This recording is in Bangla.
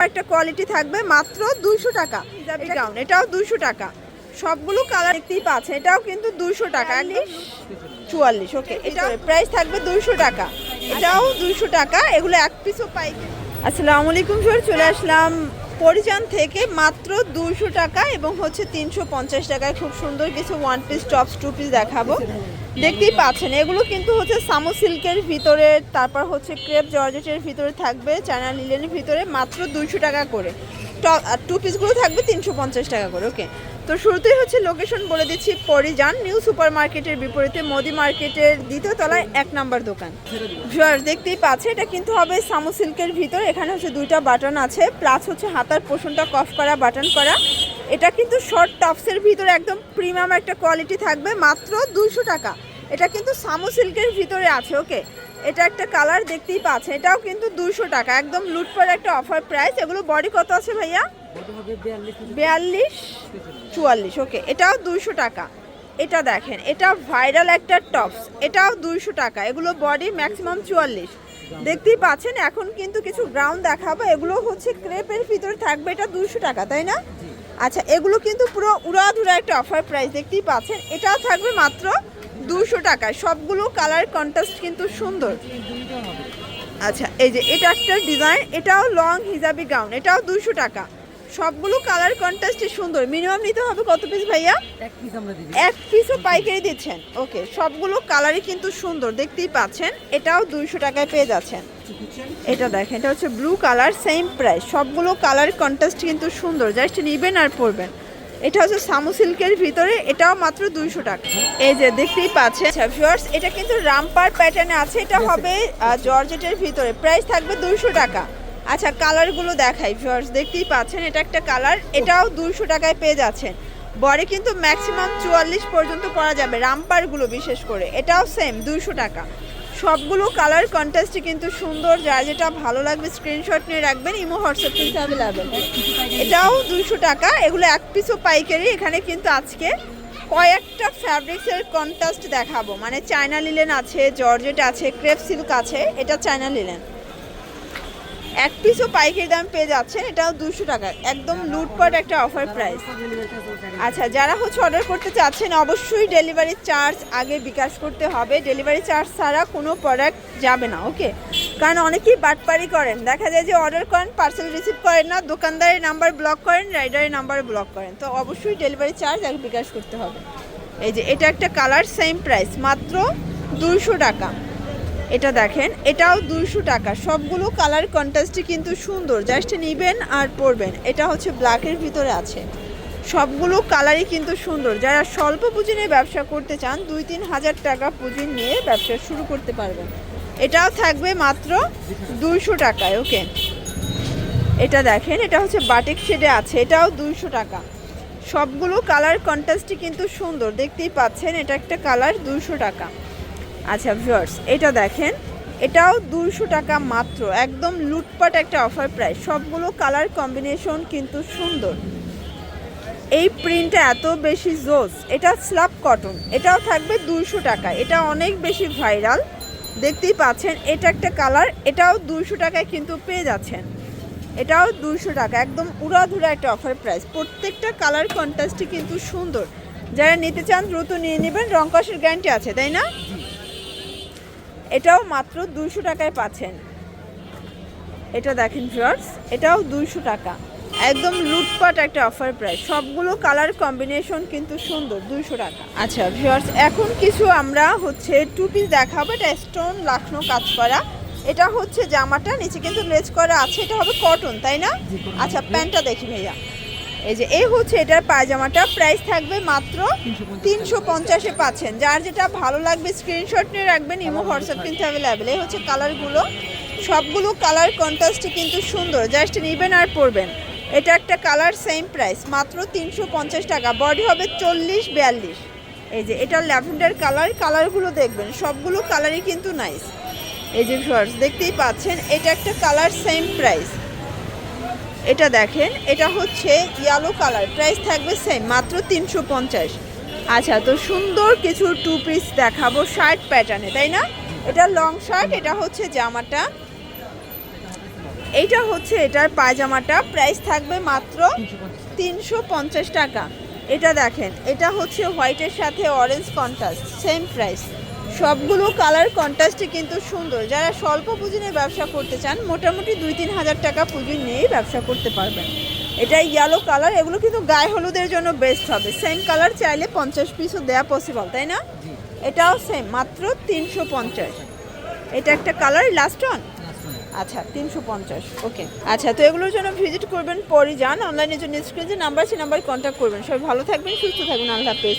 একটা কোয়ালিটি থাকবে মাত্র 200 টাকা। হিজাবি গাউন এটাও 200 টাকা। সবগুলো কালার দেখতেই পাচ্ছেন, এটাও কিন্তু 200 টাকা, একদম 44। ওকে, এটা প্রাইস থাকবে 200 টাকা, এটাও 200 টাকা। এগুলো এক পিসও পাই। আসসালামু আলাইকুম স্যার, চলে আসলাম পরিজান থেকে মাত্র 200 টাকা এবং হচ্ছে 350 টাকায় খুব সুন্দর কিছু one piece tops two piece দেখাবো। দেখতেই পাচ্ছেন এগুলো কিন্তু হচ্ছে সামো সিল্কের ভিতরে, তারপর হচ্ছে ক্রেপ জর্জেটের ভিতরে থাকবে, চায়না লিলেনের ভিতরে মাত্র 200 টাকা করে। টু পিসগুলো থাকবে 350 টাকা করে। ওকে, তো শুরুতেই হচ্ছে লোকেশন বলে দিচ্ছি, পরিজান নিউ সুপার মার্কেটের বিপরীতে মোদি মার্কেটের দ্বিতীয় তলায় 1 নাম্বার দোকান। ভিউয়ার্স দেখতেই পাচ্ছে এটা কিন্তু হবে সামো সিল্কের ভিতর। এখানে হচ্ছে 2টা বাটন আছে, প্লাস হচ্ছে হাতার পোর্শনটা কফ করা, বাটন করা। এটা কিন্তু শর্ট টপসের ভিতরে একদম প্রিমিয়াম একটা কোয়ালিটি থাকবে মাত্র 200 টাকা। এটা কিন্তু সামো সিল্কের ভিতরে আছে। ওকে, এটা একটা কালার দেখতেই পাচ্ছে, এটাও কিন্তু 200 টাকা, একদম লুটপাট একটা অফার প্রাইস। এগুলো বডি কত আছে ভাইয়া? 42 44। ওকে, এটাও 200 টাকা। এটা দেখেন, এটা ভাইরাল একটা টপস, এটাও 200 টাকা। এগুলো বডি ম্যাক্সিমাম 44। দেখতেই পাচ্ছেন এখন কিন্তু কিছু গ্রাউন্ড দেখাবো, এগুলো হচ্ছে ক্রেপের ভিতরে থাকবে, এটা 200 টাকা, তাই না? আচ্ছা, এগুলো কিন্তু পুরো উড়াধুরা একটা অফার প্রাইস, দেখতেই পাচ্ছেন। এটাও থাকবে মাত্র 200 টাকায়। সবগুলো কালার কন্ট্রাস্ট কিন্তু সুন্দর। আচ্ছা, এই যে এটা একটা ডিজাইন, এটাও লং হিজাবি গাউন, এটাও 200 টাকা। সবগুলো কালার কন্ট্রাস্টে সুন্দর। মিনিমাম নিতে হবে কত পিস ভাইয়া? এক পিসও পাইকারি দিচ্ছেন। ওকে, সবগুলো কালারই কিন্তু সুন্দর, দেখতেই পাচ্ছেন। এটাও 200 টাকায় পেয়ে যাচ্ছেন। এটা দেখেন, এটা হচ্ছে ব্লু কালার, সেম প্রাইস। সবগুলো কালার কন্ট্রাস্ট কিন্তু সুন্দর, জাস্ট নিবেন আর পরবেন। এটা হচ্ছে সামো সিল্কের ভিতরে, এটাও মাত্র 200 টাকা। এই যে দেখতেই পাচ্ছেন। আচ্ছা ভিউয়ার্স, এটা কিন্তু রামপার প্যাটার্নে আছে, এটা হবে জর্জেটের ভিতরে, প্রাইস থাকবে 200 টাকা। আচ্ছা, কালারগুলো দেখাই ভিউয়ার্স, দেখতেই পাচ্ছেন। এটা একটা কালার, এটাও 200 টাকায় পেয়ে যাচ্ছেন। বডি কিন্তু ম্যাক্সিমাম 44 পর্যন্ত পরা যাবে, রামপারগুলো বিশেষ করে। এটাও সেম 200 টাকা। সবগুলো কালার কন্ট্রাস্টে কিন্তু সুন্দর, যার যেটা ভালো লাগবে স্ক্রিনশট নিয়ে রাখবেন। ইমো হোয়াটসঅ্যাপ কিন্তু অ্যাভেলেবেল। এটাও 200 টাকা। এগুলো এক পিসও পাইকারি। এখানে কিন্তু আজকে কয়েকটা ফ্যাব্রিক্সের কন্ট্রাস্ট দেখাবো, মানে চায়না লিলেন আছে, জর্জেট আছে, ক্রেপ সিল্ক আছে। এটা চায়না লিলেন, এক পিসও পাইকারি দাম পেয়ে যাচ্ছেন। এটাও 200 টাকা, একদম লুটপাট একটা অফার প্রাইস। আচ্ছা, যারা হচ্ছে অর্ডার করতে চাচ্ছেন অবশ্যই ডেলিভারি চার্জ আগে বিকাশ করতে হবে। ডেলিভারি চার্জ ছাড়া কোনো প্রোডাক্ট যাবে না। ওকে, কারণ অনেকেই বাটপারি করেন, দেখা যায় যে অর্ডার করেন, পার্সেল রিসিভ করেন না, দোকানদারের নাম্বার ব্লক করেন, রাইডারের নাম্বার ব্লক করেন। তো অবশ্যই ডেলিভারি চার্জ আগে বিকাশ করতে হবে। এই যে এটা একটা কালার, সেম প্রাইস মাত্র 200 টাকা। এটা দেখেন, এটাও 200 টাকা। সবগুলো কালার কন্ট্রাস্টে কিন্তু সুন্দর, জাস্ট নিবেন আর পরবেন। এটা হচ্ছে ব্ল্যাকের ভিতরে আছে। সবগুলো কালারই কিন্তু সুন্দর। যারা স্বল্প পুঁজি নিয়ে ব্যবসা করতে চান, 2-3 হাজার টাকা পুঁজি নিয়ে ব্যবসা শুরু করতে পারবেন। এটাও থাকবে মাত্র 200 টাকায়। ওকে, এটা দেখেন, এটা হচ্ছে বাটিক শেডে আছে, এটাও 200 টাকা। সবগুলো কালার কন্ট্রাস্টই কিন্তু সুন্দর, দেখতেই পাচ্ছেন। এটা একটা কালার, 200 টাকা। আচ্ছা ভিউয়ার্স, এটা দেখেন, এটাও 200 টাকা মাত্র, একদম লুটপাট একটা অফার প্রাইস। সবগুলো কালার কম্বিনেশন কিন্তু সুন্দর। এই প্রিন্টটা এত বেশি জোস। এটা স্ল্যাব কটন, এটাও থাকবে 200 টাকা। এটা অনেক বেশি ভাইরাল, দেখতেই পাচ্ছেন। এটা একটা কালার, এটাও 200 টাকায় কিন্তু পেয়ে যাচ্ছেন। এটাও 200 টাকা, একদম উড়াধুরা একটা অফার প্রাইস। প্রত্যেকটা কালার কন্ট্রাস্টই কিন্তু সুন্দর। যারা নিতে চান দ্রুত নিয়ে নেবেন, রং কষের গ্যারান্টি আছে, তাই না? এটাও মাত্র 200 টাকায় পাচ্ছেন। এটা দেখেন ভিউয়ার্স, এটাও 200 টাকা, একদম লুটপাট একটা অফার প্রাইস। সবগুলো কালার কম্বিনেশন কিন্তু সুন্দর, 200 টাকা। আচ্ছা ভিউয়ার্স, এখন কিছু আমরা হচ্ছে টু পিস দেখাবো। এটা স্টোন লাখনো কাজ করা। এটা হচ্ছে জামাটা, নিচে কিন্তু লেজ করা আছে। এটা হবে কটন, তাই না? আচ্ছা, প্যান্টটা দেখি ভাইয়া। এই যে এই হচ্ছে এটার পায়জামাটা, প্রাইস থাকবে মাত্র 350-এ পাচ্ছেন। যার যেটা ভালো লাগবে স্ক্রিনশট নিয়ে রাখবেন, ইমো হোয়াটসঅ্যাপ কিন্তু অ্যাভেলেবেল। এই হচ্ছে কালারগুলো, সবগুলো কালার কন্ট্রাস্টে কিন্তু সুন্দর, জাস্ট নেবেন আর পরবেন। এটা একটা কালার, সেম প্রাইস মাত্র 350 টাকা। বডি হবে 40-42। এই যে এটা ল্যাভেন্ডার কালার, কালারগুলো দেখবেন, সবগুলো কালারই কিন্তু নাইস। এই যে ভিউয়ার্স দেখতেই পাচ্ছেন, এটা একটা কালার, সেম প্রাইস। এটা দেখেন, এটা হচ্ছে ইয়েলো কালার, প্রাইস থাকবে সেম মাত্র 350। আচ্ছা, তো সুন্দর কিছু টু পিস দেখাবো শার্ট প্যাটার্নে, তাই না? এটা লং শার্ট, এটা হচ্ছে জামাটা। এইটা হচ্ছে এটার পায়জামাটা, প্রাইস থাকবে মাত্র 350 টাকা। এটা দেখেন, এটা হচ্ছে হোয়াইটের সাথে অরেঞ্জ কন্ট্রাস্ট, সেম প্রাইস। সবগুলো কালার কন্ট্রাস্টে কিন্তু সুন্দর। যারা স্বল্প পুঁজি নিয়ে ব্যবসা করতে চান, মোটামুটি 2-3 হাজার টাকা পুঁজি নিয়েই ব্যবসা করতে পারবেন। এটা ইয়েলো কালার, এগুলো কিন্তু গায়ে হলুদের জন্য বেস্ট হবে। সেম কালার চাইলে 50 পিসও দেওয়া পসিবল, তাই না? এটাও সেম, মাত্র 350। এটা একটা কালার লাস্ট অন, আচ্ছা 350। ওকে, আচ্ছা তো এগুলোর জন্য ভিজিট করবেন পরিজান অনলাইনের জন্য স্ক্রিনে যে নাম্বার আছে নাম্বারে কন্ট্যাক্ট করবেন। সবাই ভালো থাকবেন, সুস্থ থাকবেন, আল্লাহ হাফেজ।